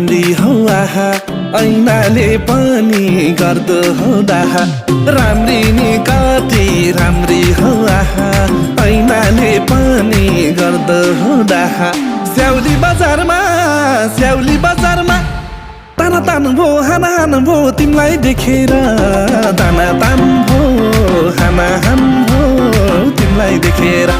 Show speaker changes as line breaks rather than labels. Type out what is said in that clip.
राम्री हौ आहा ऐनाले पनि गर्दो हौ डाहा राम्री नि कति राम्री हौ आहा ऐनाले पनि गर्दो हौ डाहा स्याउली बजारमा ताना तान भो हाना हान भो तिमीलाई देखेर ताना तान भो हाना हान भो तिमीलाई देखेर